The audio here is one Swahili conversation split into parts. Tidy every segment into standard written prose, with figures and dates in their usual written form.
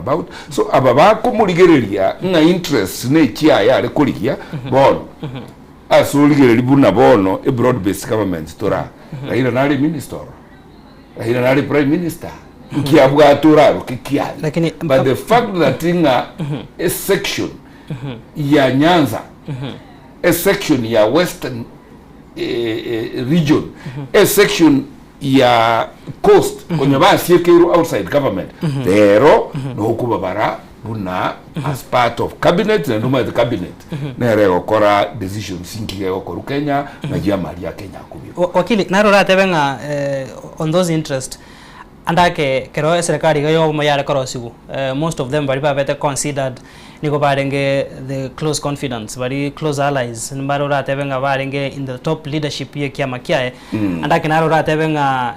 about. So ababa kumuligereria nga interest ne chiaya ale kuligia bono. Asuligereri buna bono a broad based government tora. Raila nali minister. Raila nali prime minister. Kiabwa turaro kikiali. But the fact that inga a section ya Nyanza, a section ya Western region, a section ya coast kwenye basi yekeru outside government pero no kubabara buna as part of cabinet na nduma the cabinet nere okora decisions sinki okora Kenya na jamali ya Kenya kubyo wakili narora tebenga on those interest andake kero serikali gayo moyare korosigu most of them bari babete considered niko barenge the close confidence bari close allies nbarora tebenga barenge in the top leadership ye kiama kiae andake narora tebenga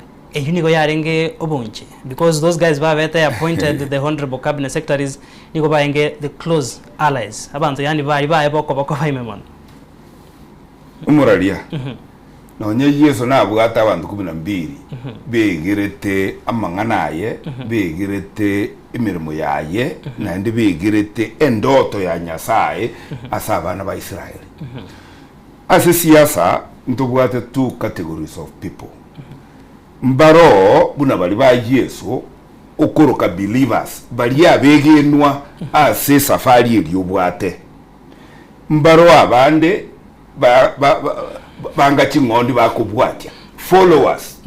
uniko yarenge obunche because those guys babete appointed the honorable cabinet secretaries niko barenge the close allies abantu yani bari boko baimemon umuralia nonye Yesu nabwata abantu 12 begirete amanganaye begirete imirimo yaye na ndi begirete endoto ya Nyasaye asabana ba Israeli. Ase siasa ntubwate two categories of people. Mbaro buna bali ba Yesu okoroka believers bali abegenwa ase safari eliyobwate. Mbaro abande banga chingondi bakubwatya followers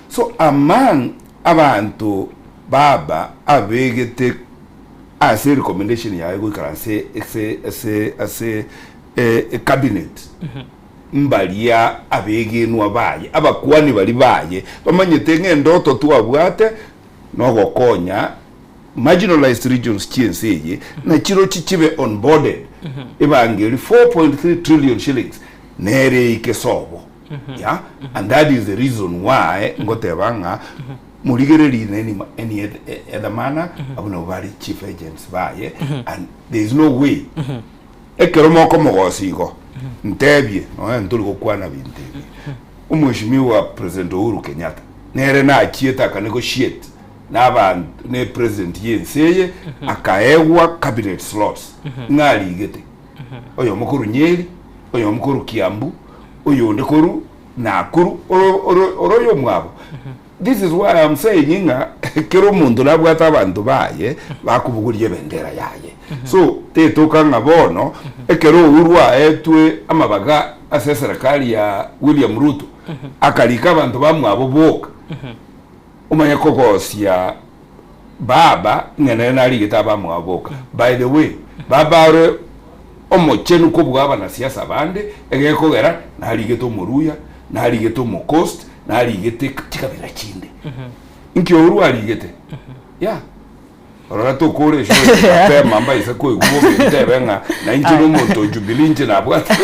so among abantu baba abegete as a recommendation ya ego karanse ese cabinet mbalia abegenwa baye abakwani bali baye bamanyete ngendoto tuwabwate no gokonya marginalized regions chienseye na chiro chichibe onboarded ibangeli 4.3 trillion shillings nere ikesobo yeah and that is the reason why ngotebanga muligereri any other manner abuna bari chief agents baye and there is no way ekeromo ko mogosigo ntebye no ntuli kokwana bintebye umweshimiwa president Uhuru Kenyatta nere na achieta ka negotiate n'abantu ne president yenseye akaegwa cabinet slots ngali igete oyo mukuru Nyeri oyo mukuru Kiambu oyo ndekuru Nakuru oroyo mwabo. This is why I'm saying inga kero mundu nabwata abantu baye bakubuguriye bendera yaye so tetoka ngabono ekero urwa etwe amabaga ase serikali ya William Ruto akalika abantu bamwabo boka umanya kokosia baba ngene nali gitaba mwaboka by the way baba omochenu ko bwaba na siasa bande egekogera nali geto muruya nali geto mu coast nali gete tikabira kinde inki oru ali gete ya ora to kore sho pe mamba isa ko igubo bentebenga na inki no moto jubilinje na bwate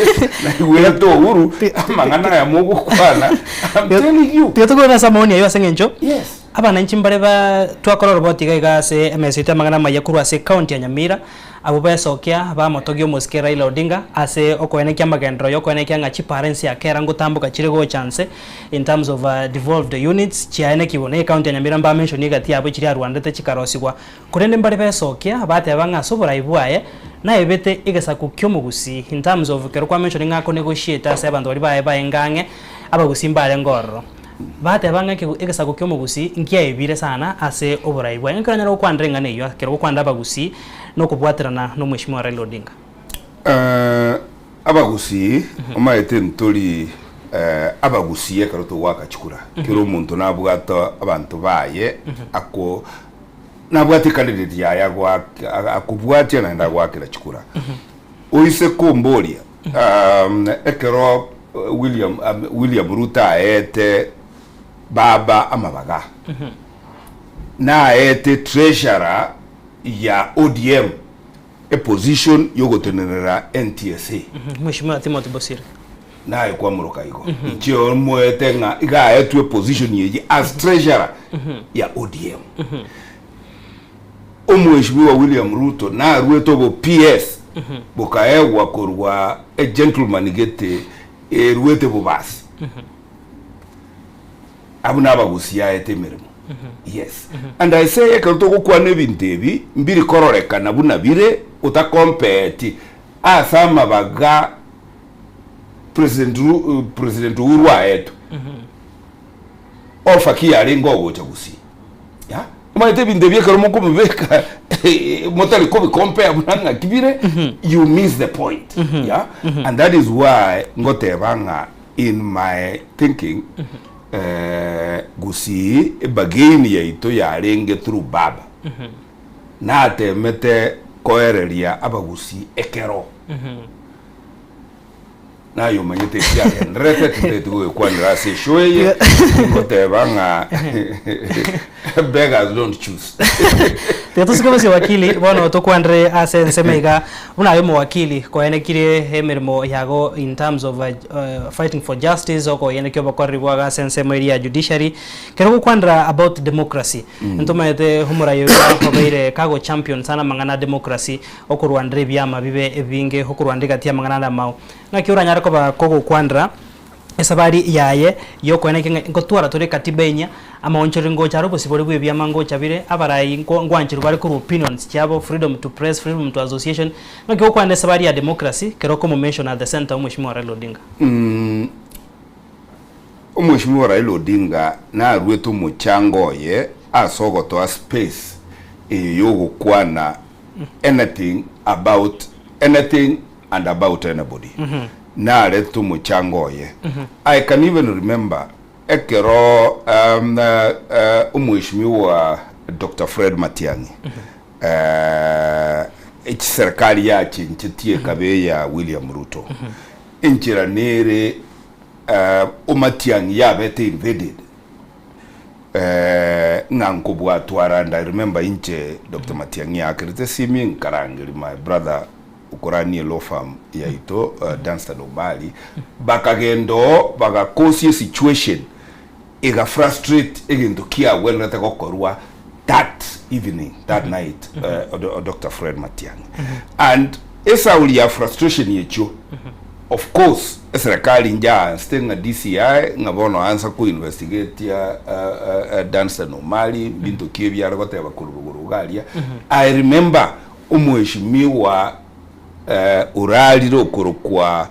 na iwe to uru amangana ya mugu kwana I'm telling you tiyo to na samoni ayo asengencho yes abana nchimbare ba twakora roboti ga se MST amangana mayakuru ase county ya Nyamira abo besokia ba motogio musikira Raila Odinga ase okoene kya magendro yokoene kya ngachi parents ya kera ngutambuka chirego chance in terms of devolved units chiaene kibone county ya Nyamira mba mention igati abo chiri Rwanda te chikarosigwa kurende mbare besokia bate banga sobora ibwaye na ebete igasa kukyomugusi in terms of kero kwa mention ngako negotiate ase abantu bali bae baengange abagusimba ale ngorro bate banga ke egasa kukyomugusi nkia ebire sana ase oboraibwa nkanya kwandrenga neyo kero kwanda bagusi no kubwatirana no mweshimwa Raila Odinga abagusi omaete ntoli abagusi ekaroto wakachukura kero muntu nabwata abantu baye ako nabwati candidate ya gwa akubwatia na ndagwa kira chukura oise kombolia ekero William Ruto ete baba amabaga na ete treasurer ya ODM a position yogotenera NTSA Mheshimiwa Timothy Bosire na kwa muroka iko icho mwetenga iga etu position yeji as treasurer ya ODM Mheshimiwa William Ruto na rueto bo PS bokaewa korwa a gentleman gete ruete bo basi abuna bagusia etemeremo Yes. And I say kanto ko kwane bintebi mbiri kororeka na buna bire uta compete asama baga president urwa etu ofa kiyari ngogo chagusi ya maite bintebi karo moko mbeka motali ko compare bunanga kibire you miss the point yeah and that is why ngote banga in my thinking gusi bagini ya ito yarenge through baba na atemete koereria abagusi ekero na yo manyete ya ndrete tuwe kwa nrase shoye ngote banga beggars don't choose. Tetu kama si wakili bono to kwandre ase nsemega una yo wakili ko ene kire hemermo yago in terms of fighting for justice oko ene kyo bakwa ribwa ase nsemeria judiciary kero kwandra about democracy ntomete humura yo kobeire kago champion sana mangana democracy oko rwandre byama bibe ebinge oko rwandika tia mangana na mao na kiura nyara ko ba koko kwandra esabari yaye yoko ene ngotwara tore katibenya ama onchoringo charo posibole bwe byamango chabire abarai ngwanchiru bari ku opinions chabo freedom to press freedom to association no kyo kwande sabari ya democracy kero ko mention at the center Mheshimiwa Raila Odinga Mheshimiwa Raila Odinga na rwetu muchango ye asogo to a space yogo kwana anything about anything and about anybody na retu muchango ye I can even remember ekero Mheshimiwa Dr. Fred Matiang'i serikali yachi nchitie kabe ya William Ruto inchira nere Matiang'i yabete invaded nankubwa twara and I remember inche Dr. Matiang'i akirite simi nkarangiri my brother ukorani law firm ya ito Dunstan Omali bakagendo bagakosie situation iga frustrate into kia when nata kokorwa that evening that night Dr. Fred Matiang'i and esa ulia frustration yecho of course serikali nja stenga DCI ngabono ansa ku investigate ya Dunstan Omali bintu kibya rakote abakurugurugalia I remember Mheshimiwa uraliro kurukwa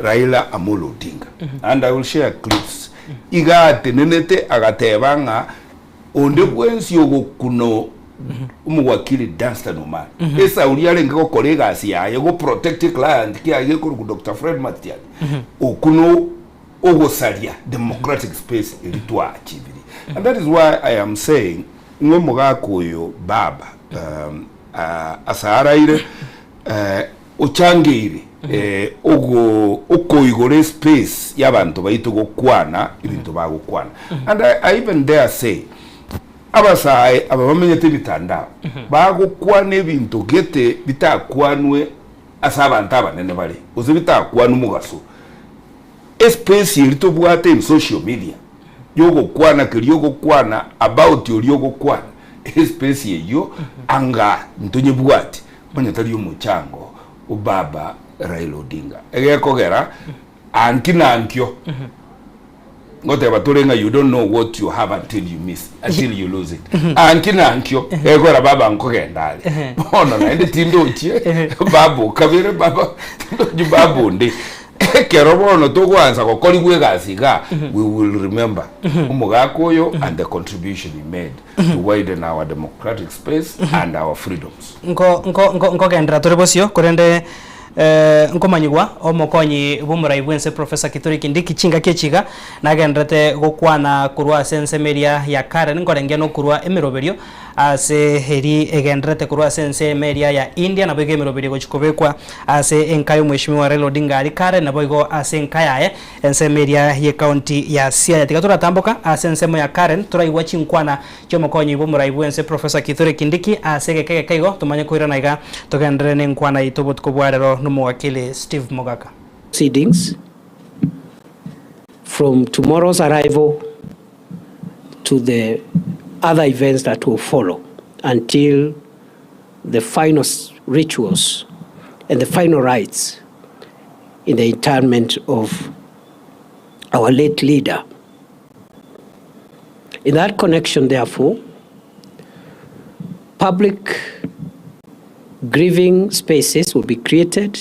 Raila Amolo Odinga and I will share clips igate nenete agatebanga onde bwensi yogo kuno umwakili Dunstan Omali esa uliale ngako kolega asiya go protect client kia yeko ku Dr. Fred Matiang'i okuno ogosalia democratic space elitwa achibiri and that is why I am saying ngomoga koyo baba asara ile uchangire ukoigore space y'abantu bayito gukwana ibintu bagukwana and I even dare say abasai abamenyete bitanda bagukwana ibintu gete bitakwanwe asabanta abanene bali uzi bitakwana umugaso space ilito bwate in social media yogo kwana kiriyogo kwana about yogo kwana space yeyo anga ntunye bwati banyatari umuchango ubaba Raila Odinga egekogera ankina ankyo ngote baturenga you don't know what you have until you miss until you lose it ankina ankyo egora baba ankogendale bono na ende tindochie babu kabire baba tindoji babu ndi kero bono togwanza kokoli gwegasiga we will remember umugakoyo and the contribution he made to widen our democratic space and our freedoms nko gendra torebosio korende nkomanyigwa omokonyi bumurai bwense Professor Kithure Kindiki chinga kechiga nagendrete gokwana kurwa sensemeria ya Karen ngorenge no kurwa emiroberio ase heri egendrete kurwa sensemeria ya India na bege emiroberio gochikobekwa ase enkayo Mheshimiwa Raila Odinga ari Karen na boigo ase enkayae ensemeria ye county ya Siaya tigatura tamboka ase ensemo ya Karen turaiwa chinkwana chomokonyi bumurai bwense Professor Kithure Kindiki ase gekego tumanye koira naiga togendrene ne nkwana itobot kobwarero Wakili Steve Mogaka. Proceedings from tomorrow's arrival to the other events that will follow until the final rituals and the final rites in the interment of our late leader, In that connection, therefore, public grieving spaces will be created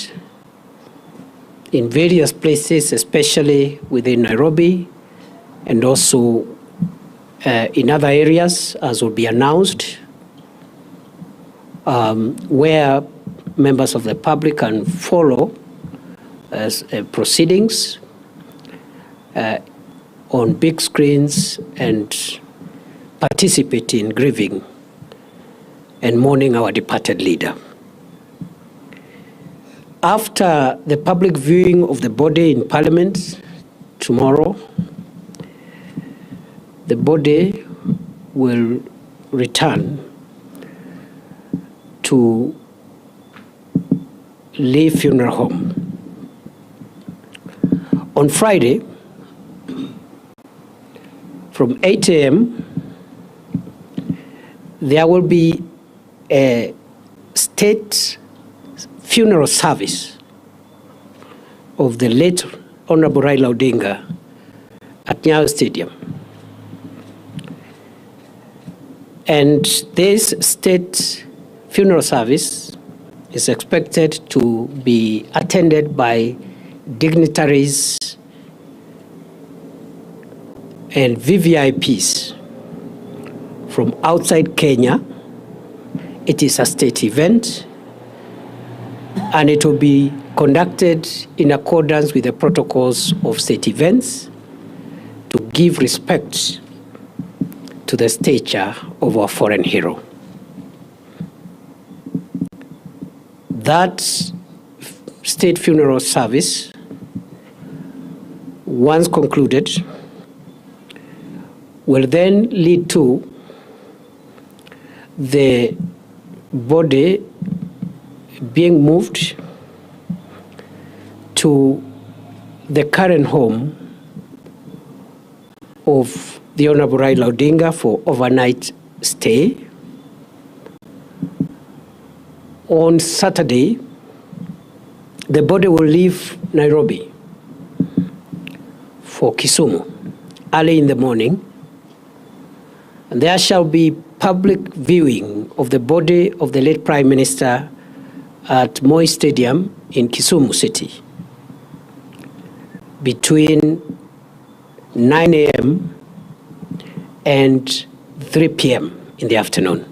in various places, especially within Nairobi, and also in other areas, as will be announced, where members of the public can follow proceedings on big screens and participate in grieving and mourning our departed leader. After the public viewing of the body in Parliament tomorrow, the body will return to Lee Funeral Home. On Friday, from 8 a.m., there will be a state funeral service of the late Honorable Raila Odinga at Nyayo Stadium. And this state funeral service is expected to be attended by dignitaries and VVIPs from outside Kenya. It is a state event, and it will be conducted in accordance with the protocols of state events to give respect to the stature of our foreign hero. That state funeral service, once concluded, will then lead to the body being moved to the current home of the Honorable Raila Odinga for overnight stay. On Saturday, the body will leave Nairobi for Kisumu early in the morning, and there shall be public viewing of the body of the late Prime Minister at Moi Stadium in Kisumu City between 9 a.m. and 3 p.m. in the afternoon,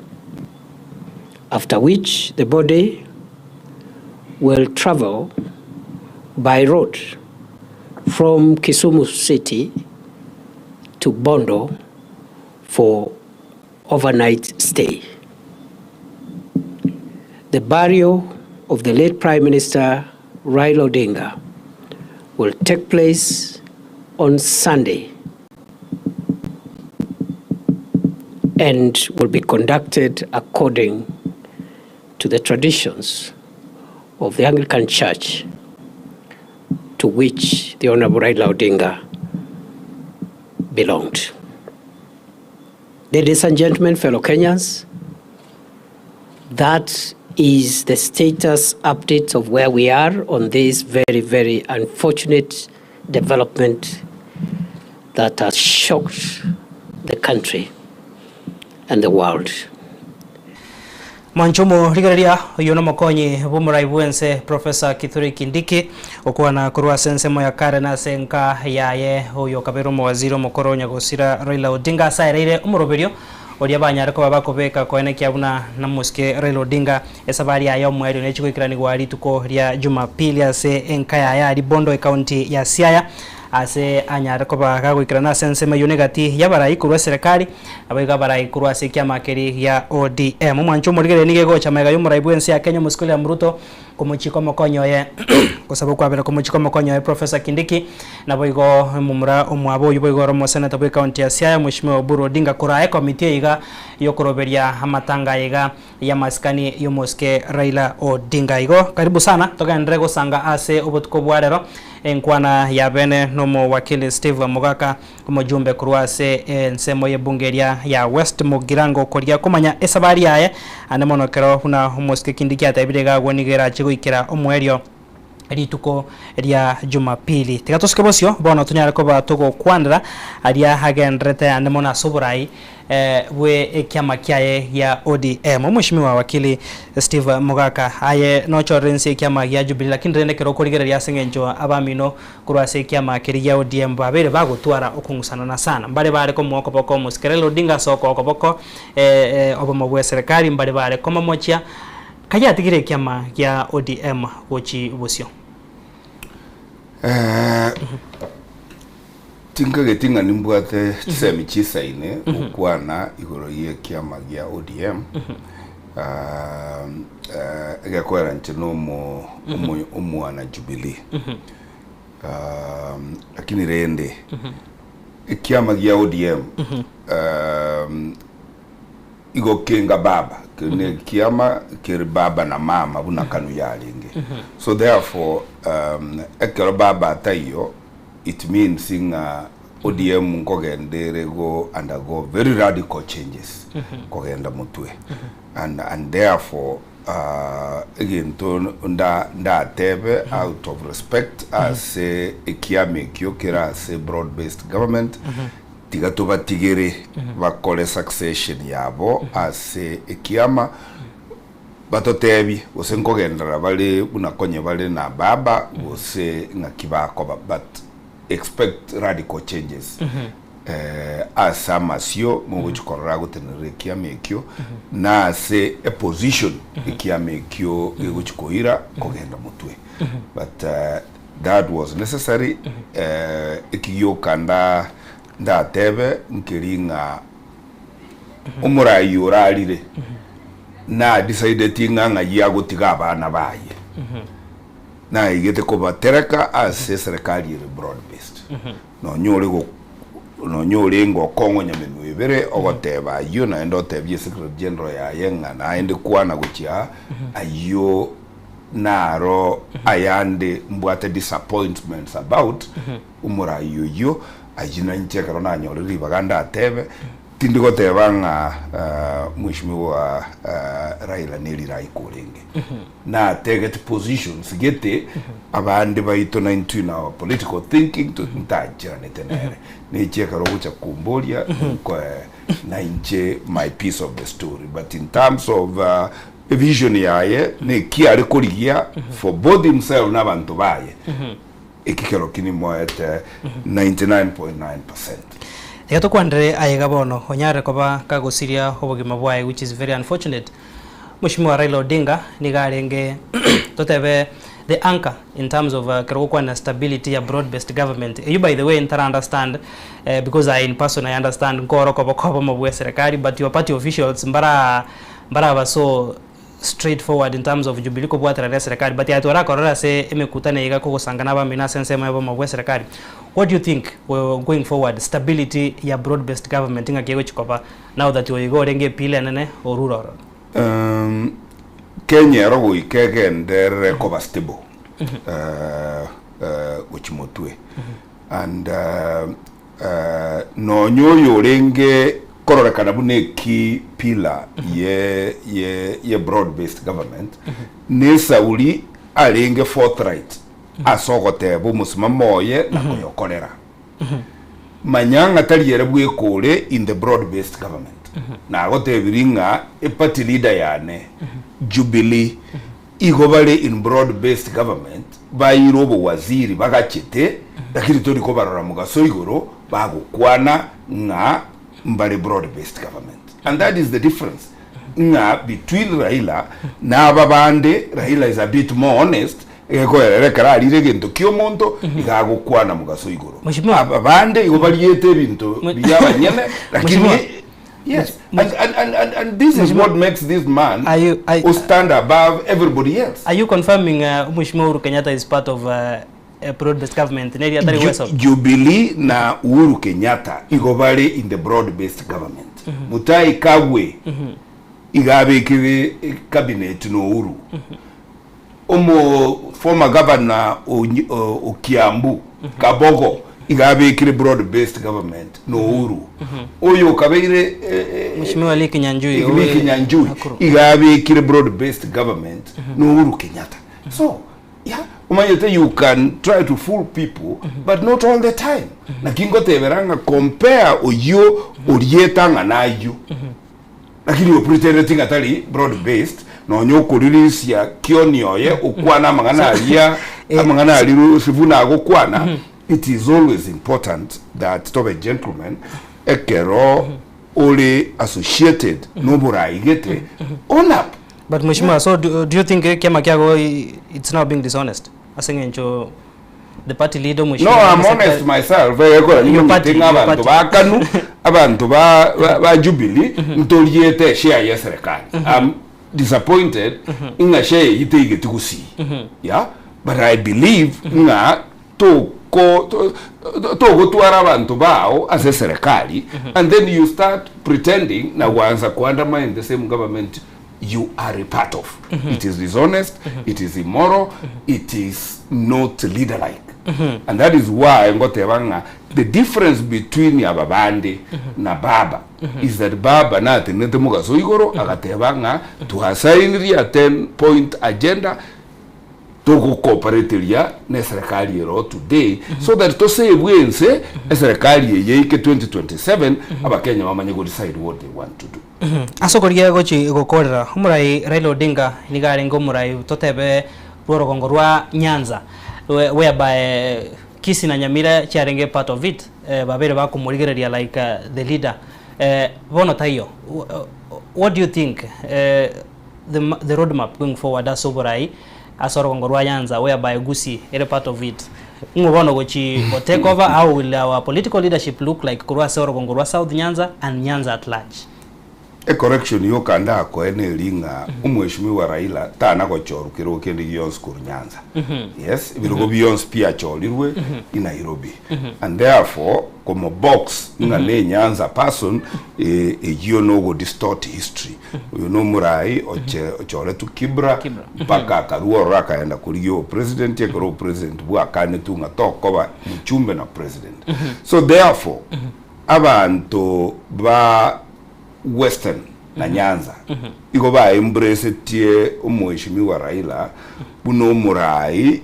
after which the body will travel by road from Kisumu City to Bondo for overnight stay. The burial of the late Prime Minister Raila Odinga will take place on Sunday and will be conducted according to the traditions of the Anglican Church, to which the Honorable Raila Odinga belonged. Ladies and gentlemen, fellow Kenyans, that is the status update of where we are on this very, very unfortunate development that has shocked the country and the world. Manchumu rigaria uyono mokonyi bumurai buense Professor Kithure Kindiki okuwa na kurua sense moya kare na senka yaye uyo kabero mawaziri mukoro nyagosira Raila Odinga sairire umuroberio oria banyareko babakobeka koene kiabuna na muske Raila Odinga esabari yayo mweri ne chiko gwari tuko ria Jumapili ase enkaya ya Bondo county ya Siaya ase anyareko bagagwikirana sense mayunegati yabarai kurwa serikali abiga barai kurwa sekia makeri ya ODM mwancho murigere nige gocha mega yumuraibwense ya Kenya muskuli ya Mruto kumuchiko mokonyo ye kwa sababu kwa bela kumuchiko mokonyo ye Professor Kindiki na boigo mumura omwabo yuboigo romo senator bwe county ya Siaya Mheshimiwa Oburu Odinga kurae committee iga yokoroberia amatanga iga ya maskani yomoske Raila Odinga igo karibu sana toka ndrego sanga ase obutuko bwarero enkwana ya bene nomo wakili Steve Mogaka kumujumbe kurwase nsemo ye bungeria ya West Mugirango koria kumanya esabari yae anemonokero huna homoske Kindiki atabirega gonigera chigwikira omwerio rituko ria Jumapili tiga tusike bocio bono tunyare ko batugo kwandra aria hagendrete ande mona suburai we ekiama kiaye ya ODM mheshimiwa wakili Steve Mugaka aye no chorense ekiama ya Jubilee lakini rende kero kurigereria sengenjo abamino kurwase ekiama kiria ODM babere bagutwara okungusana na sana mbale bare ko mwoko boko muskerelo Odinga soko okoboko obomo bwe serikali mbale bare ko mamochia kaya tigire ekiama ya ODM gochi bosio tinga nimbwate tsemi chisaine ukwana igoro ye kiama gya ODM gakwera ntino umwana Jubilee lakini rende kiama gya ODM igokenga baba kene kiama kiri baba na mama buna kanu yalinge so therefore ekero baba tayo it means ODM kogendere go undergo very radical changes kogenda mutwe and therefore again to nda tebe out of respect as a kiame kyokera as a broad based government tigato batigere bakole succession yabo as a kiama batotebi osenkogendera bale bunakonye bale na baba ose ngakibako but expect radical changes as amasio mu chikorra gutenere kiamekyo na se a position kiamekyo guchikoira kogenda mutwe but that was necessary ikiyo kanda ndatebe nkiringa umurayi uralire na decided tinga ya gutiga abana baye na igete ko batereka as serikali iri broad based no nyore ngo kongo nyamenu ibere ogoteba yo na endo tebye secretary general ya yenga na ende kwana gutia ayo naro ayande mbwate disappointments about umurayi yo ajina nchekero na nyore libaganda atebe tindigo tebanga mheshimiwa Raila nilira ikolenge na take positions gete abandi baito na into na political thinking to ntajira netenere ne chekero gucha kumbolia kwa na inche my piece of the story but in terms of a vision yaye ne kiari kurigia for both himself na bantu baye ikikero kini moete 99.9%. Yato kwandre ayega bono onyare koba kagusiria obogima bwaye which is very unfortunate. Mheshimiwa Raila Odinga nigarenge totebe the anchor in terms of kirokwana stability ya broad based government. You by the way ntara understand because I in person I understand ngoro koba mabwe serikali but your party officials mbara baso straightforward in terms of Jubilee ko bwatara serikali but yatora korora se emekutana yiga ko gusangana ba mina sense yabo mabwe serikali. What do you think going forward stability ya broad based government inga kiego chikoba now that you go renge pile nene oruro Kenya rogo ikege ndere koba stable uchimotwe and no nyoyo renge kororekana bune ki pila ye broad based government ne sauli alenge forthright asogote bo musmamoye na koyokorera manyanga taliyere bwekole in the broad based government na gote biringa a party leader yane Jubilee igobale in broad based government bayirobo waziri bagachete lakini toli ko barora mugaso igoro bagukwana nga mbale broad based government and that is the difference nga between Raila na babande. Raila is a bit more honest rekara alire gento kyo monto igagukwana mugaso igoro abande igobaliete bintu byabanyene lakini yes and this is what makes this man who stand above everybody else. Are you confirming Mheshimiwa Uhuru Kenyatta is part of a broad based government in area that West Jubilee na Uhuru Kenyatta igobali in the broad based government Mutai Kagwe igabe kire cabinet no Uhuru omo former governor Okiambu Kabogo igabe kire broad based government no Uhuru oyo kabeire Mheshimiwa Liki Nyanjui igabe kire broad based government no Uhuru Kenyatta. So yeah, umanyete you can try to fool people but not all the time na kingo teberanga compare oyo orietanga nayo lakini o pretending atali broad based no nyoko rilisia kionioye ukwana mangana alia amangana aliru sivuna agokwana. It is always important that to be gentleman ekero ole associated no buraigete own up. But Mheshimiwa, so do you think Kema Kiago it's now being dishonest? Asengencho the party leader Mheshimiwa. No, I'm honest myself. Abantu bakanu abantu ba Jubilee ntoliete share ya serikali. I'm disappointed inga share itege tukusi. Yeah, but I believe nga to tuara abantu bao as a serikali and then you start pretending na wanza ku undermine the same government you are a part of. It is dishonest, it is immoral, it is not leader-like. And that is why the difference between Yababandi na Baba is that Baba na tenete muga soigoro agatebanga to assign a 10-point agenda to cooperate na serikali ero today so that to say wense serikali ye ke 2027 abakenya bamanye go decide what they want to do. Asokoria gochi gokorera umurai Raila Odinga nigare ngomurai totebe rworogongo rwa Nyanza whereby Kisi na Nyamira charenge part of it babere bakumurigereria like the leader bono tayo. What do you think the roadmap going forward asoborai asorogongo rwa Nyanza whereby Gusi is part of it? Ngobono gochi go take over, how will our political leadership look like kurwa sorogongo rwa South Nyanza and Nyanza at large? A correction yo kanda ko ene linga umweshimiwa Raila tana ko choru kiro kende Beyonce kur Nyanza. Yes, birugo Beyonce pia cholirwe in Nairobi. And therefore como box nga ne Nyanza person you know go distort history. You know murai ochole tu Kibra mpaka karuo raka enda kuliyo president ye karo president bwa kane tu nga tokoba mchumbe na president. So therefore abantu ba Western na Nyanza iko ba embrace tie umweshimiwa Raila buno murai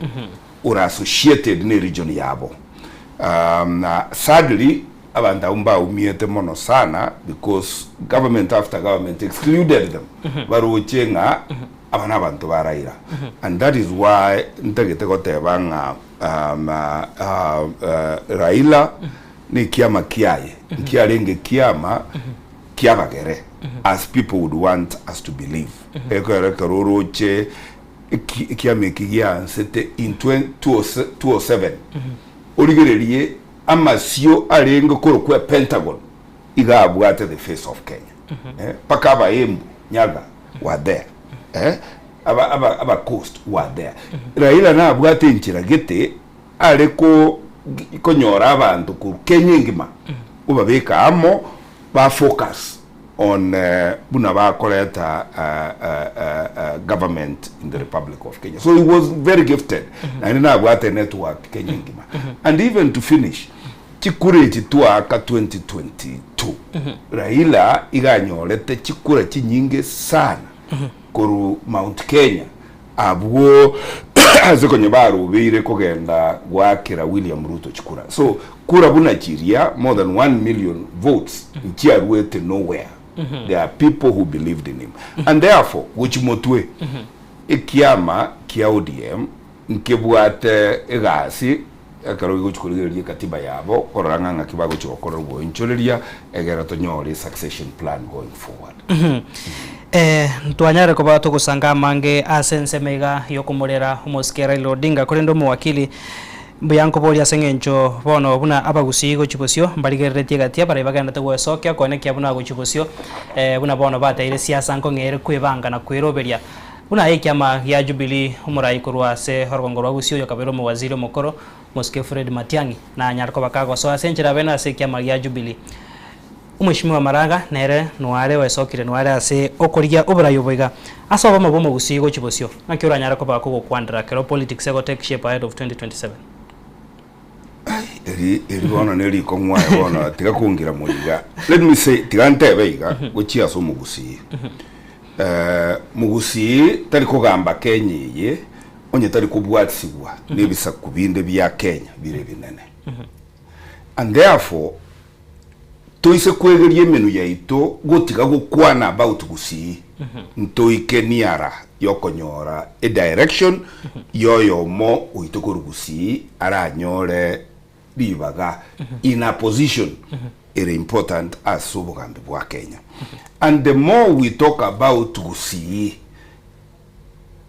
ura associated ne region yabo. Sadly abanda umba umiete mono sana because government after government excluded them baruchenga abana bantu ba Raila. And that is why ntagete gotebanga Raila ni kiama kiaye kiarenge kiama kiabagere as people would want us to believe. Karoroche kiamekigia c'était in 2007 origererie amasio arengo koro kwa Pentagon igabwate the face of Kenya. Pakaba Embu Nyaga were there. Aba coast were there. Raila na abwate nchiragete areko konyora abantu ku Kenya ngima ubabeka amo ba focus on bunaba koleta government in the Republic of Kenya. So he was very gifted. And na abwate network Kenya ngima. And even to finish chikureti tuaka 2022 Raila iganyolete chikura chinyinge sana koru Mount Kenya abwo azekonye baro beire kogenda gwakira William Ruto chikura. So kura buna chiria more than 1 million votes nchiarwete nowhere. There are people who believed in him. And therefore Guchimotwe ekiama kia ODM nkebwate egasi akaro guchikuliria katiba yabo koranga kibago chokoro go incholeria egera tonyore succession plan going forward. Ntwanyare ko bato gusanga mange asense mega yokumurera umusikera Raila Odinga kurendo mu wakili Bianco Bolia Sengencho bono buna abagusigo chibosio mbaligeretie gatia bara ibaganda tegwesokia kone kia buna guchibosio buna bono bata ile siasa nkongere kwebanga na kweroberia buna ekiama ya Jubilee umurai kurwa se horgongo rwagusio yakabero mu waziri mukoro Moske Fred Matiang'i na nyarko bakago so asenchira bena se kiama ya Jubilee umweshimiwa Maraga nere nware wesokire nware ase okorigia oburayo boiga asoba mabomo gusigo chibosio nakiura nyarko bakoko kwandra kero politics ego take shape ahead of 2027. Eri bona neri kongwa bona tiga kungira muliga. Let me say tigante beiga gochia so mugusi. Mugusi tari kugamba Kenya ye onye tari kubwatisibwa nebisa kubinde bya Kenya bire binene. And therefore toise kwegerie emenu yaito gotiga gukwana about gusi ntoike niara yokonyora a direction yoyo mo uitokuru gusi aranyore bibaga in a position very important as Sobogambi bwa Kenya. And the more we talk about gusi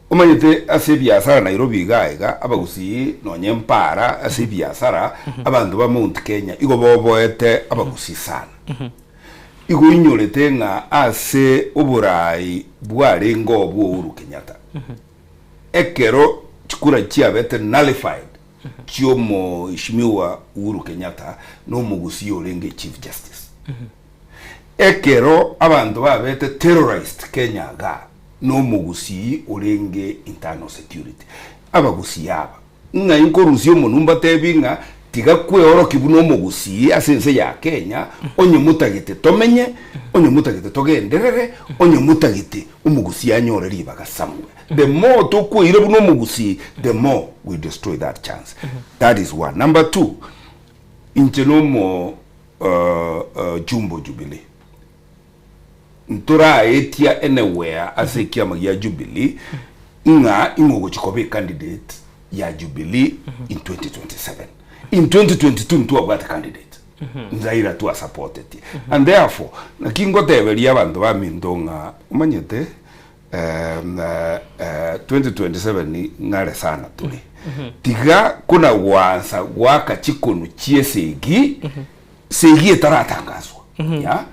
umanyite ase biasara Nairobi gaiga abagusi nonye mpara ase biasara abantu ba Mount Kenya igo boboete abagusi sana. Igo inyorete nga ase Uburai bwari ngo bwo Uhuru Kenyatta. Ekero chikura chiabete nullified chiomo ishimiwa Uhuru Kenyatta no mugusi olenge Chief Justice. Ekero abantu babete terrorist Kenya ga no mugusi olenge internal security. Abagusi yaba nga inkorusio monumba tebinga tiga kwe oro kibuno mugusi asense ya Kenya onye mutagite tomenye onye mutagite togenderere onye mutagite umugusi anyore ribaga somewhere. The more to kwe ire buno mugusi, the more we destroy that chance. That is one. Number two, intenomo Jumbo Jubilee. Ntura etia anywhere ase kiama ya Jubilee nga ingogo chikobe candidate ya Jubilee in 2027. In 2022 ntu abata candidate. Nzaira tu supported. And therefore nakingo tebelia abantu ba mindonga umanyete 2027 ni ngare sana tuli. Tiga kuna wansa waka chikonu chiesegi segi etaratangazwa. Ya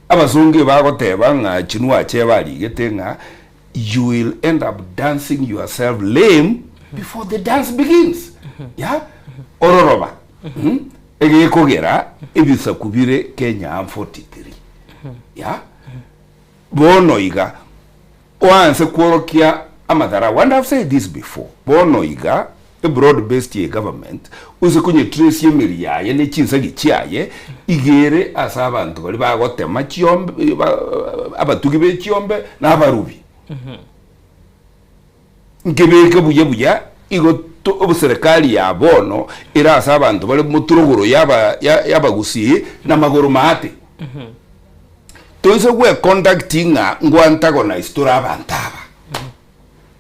abazungu bagoteba nga chinwa chebali getenga you will end up dancing yourself lame before the dance begins. Ya ororoba ege kogera ibisa kubire Kenya 43. Ya bono iga once kworokia amadara. And I've said this before, bono iga a broad-based government uzikunye trace yemiri yaye ne chinsa gichiaye igere asa abantu bali bagotema chiombe abatugibe chiombe na abarubi nkebeke buye igo obuserikali ya bono ira asa abantu bali muturuguro yabagusi na magoro mate toise kwe conductinga ngwantagonize tora abantaba.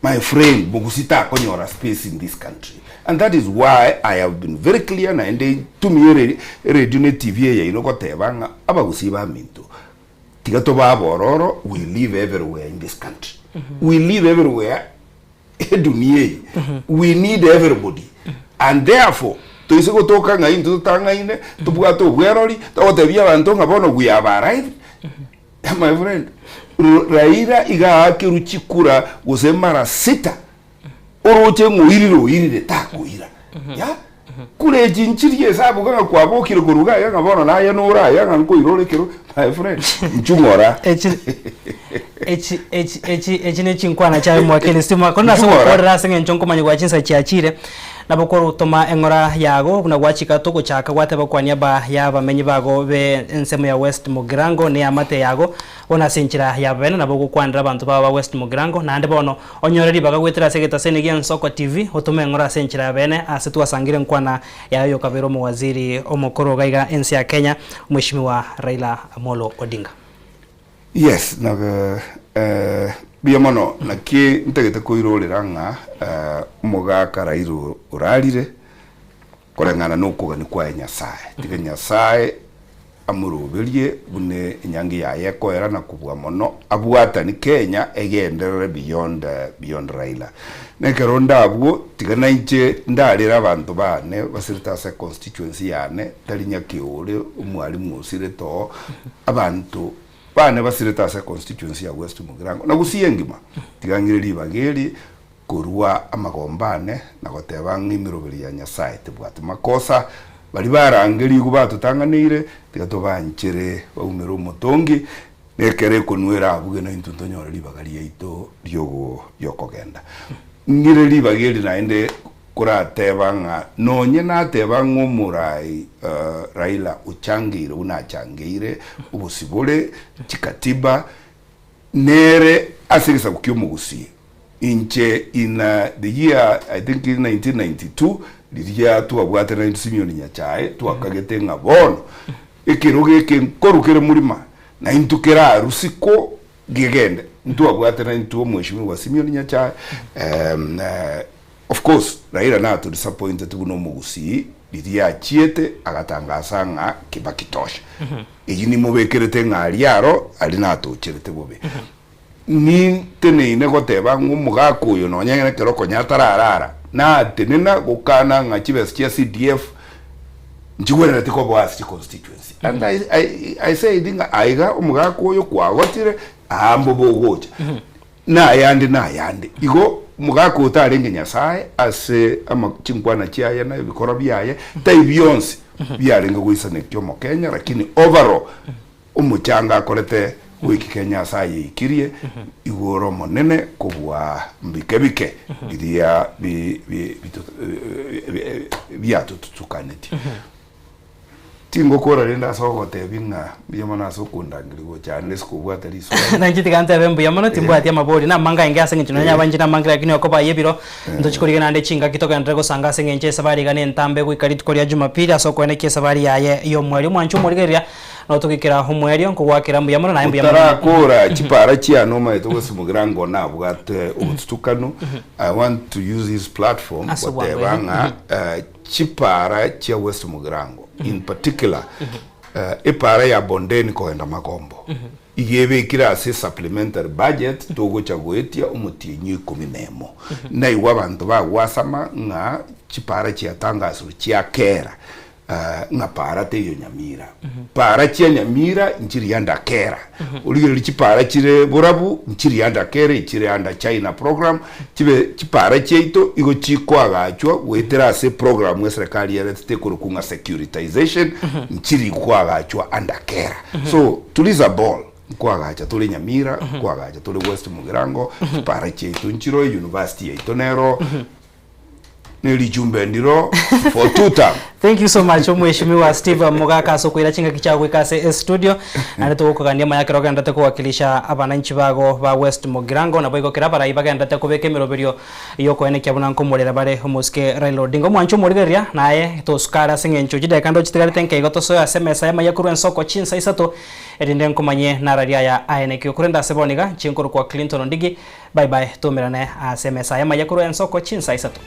My friend, Bogusita konyora space in this country. And that is why I have been very clear na ende tumire radio TV ya inoko tebanga abagusi ba minto. Tigato ba bororo, we live everywhere in this country. We live everywhere. We need everybody. And therefore, to isiko toka nga into tanga ine, to buato weroli, to otebia bantonga bono we have arrived. My friend, Raila iga akiru chikura usemara sita oroche nguiriro irire takuira ya kule jinchiri hesabu kanga kwabokire kuruga yanga bono na ya nora yanga nko irorekero my friend nchungora ne chinkwana cha mwakeni stima kona so korra senge nchonko manyi kwa chinsa chiachire nabokoro utoma engora yago kuna gwachika toko chaka gwate bakwanya ba ya bamenyi bago be ensemo ya West Mugirango ne amate yago ona senchira ya bene naboko kwandira abantu ba West Mugirango na ande bono onyoreri baga gwetera segeta senegi Nsoko TV utoma engora senchira ya bene asetu asangire nkwana yayo kabero mu waziri omokoro gaiga ensi ya Kenya mheshimiwa Raila Amolo Odinga. Yes, na biamono na ke ntegete koirorera nga muga karairo urarire korengana nuko ni kwa Nyasaye tiga Nyasaye amuruberie bune nyangi yaye ko era nakubwa mono abwata ni Kenya egenderere beyond Raila nekeronda abwo tiga nainche ndarira abantu bane basirita se constituency yane talinya kiore umwali musire to abantu bane basireta sa constituency ya West Mugirango na gusiyengima tigangire libageri kurwa amagombane na goteba ngimiroberi ya Nyasaye tebwate makosa bali barangeri kubatanganire tigatobanchire baumero mutongi nekere kunwera abuge na intutonyora libagari yaito ryogo yokogenda ngire libageri naende kuratebanga nonye natebanga umurai Raila uchangire unachangire ubusibule chikatiba nere asirisa kukyo mugusi inche in the year I think in 1992 liria tuabwatera into Simeon Nyachae twakagete ngabono ikiruge kinkorukire murima na intukira rusiko gigende tuabwatera into Mheshimiwa Simeon Nyachae. Of course Raila na to disappointed buno mugusi liria chiete agatangaza nga kibakitosha iyi ni mubekerete ngaliaro ali na to chirete bobe ni teneine goteba ng'umugako uyu nonyene keroko nyatararara na tenena gukana nga chibes chia CDF njigwera tiko bwasi constituency and I say dinga aiga umugako uyu kwagotire ahambo bogocha na yandi igo mugako utarenge Nyasaye ase amachinkwana chiaya na bikora byaye taibionse byarenga guisane kyo mu Kenya lakini overall umuchanga akorete wiki Kenya saye ikirie igoro monene kubwa mbikebike iria biatu tutukaneti tingo kora renda soko tebinga biyamana sokundangirigo cyane sikubwa tari so nangitigante bembu yamano timbwati amabodi na manga inga senge nya banjina mangira kini okoba yebiro ndochikori nande chinga kitoka ndrego sanga senge nche sabari gane ntambe kwikari tukori Jumapili asoko ene sabari yaye yo mwali mwanchu murigeria no tukikira homweri onko gwakira mbu yamano na mbu yamano tarakora chipara chia noma eto simugirango na bwate ubutukano. I want to use this platform whatever chipara chia West Mugirango in particular ipara ya bondeni koenda Makombo igebe kira se supplementary budget togo chagoetia umutinyi 10 na iwa bantu ba wasama nga chipara chia tangazo chia kera nga para te yo Nyamira para chia Nyamira nchiri yanda kera uligere chipara chire borabu nchiri yanda kera ichire yanda China program chibe chipara cheito igo chikwa gachwa wetera se program ya serikali ya te kurukunga securitization nchiri kwa gachwa anda kera so tuliza ball kwa gacha tuli Nyamira kwa gacha tuli West Mugirango chipara cheito nchiro university ya Itonero Nili Jumbendiro for 2 term. Thank you so much Mheshimiwa Steve Mugaka sokwira chinga kichagwe kase studio ande tukukania mayakiro gandate kuwakilisha abananchi bago ba West Mugirango na boigo kirabara ibaga ndate kubeke miroberio yoko ene kyabuna nkomorera bare homoske Raila Odinga mwancho murigeria naye to skara singencho jide kando chitigari tenke igoto so SMS ya mayakuru ensoko chinsa isato edinde nkomanye nararia ya ANK kurenda seboniga chinkuru kwa Clinton Ndigi bye bye tumirane SMS ya mayakuru ensoko chinsa isato.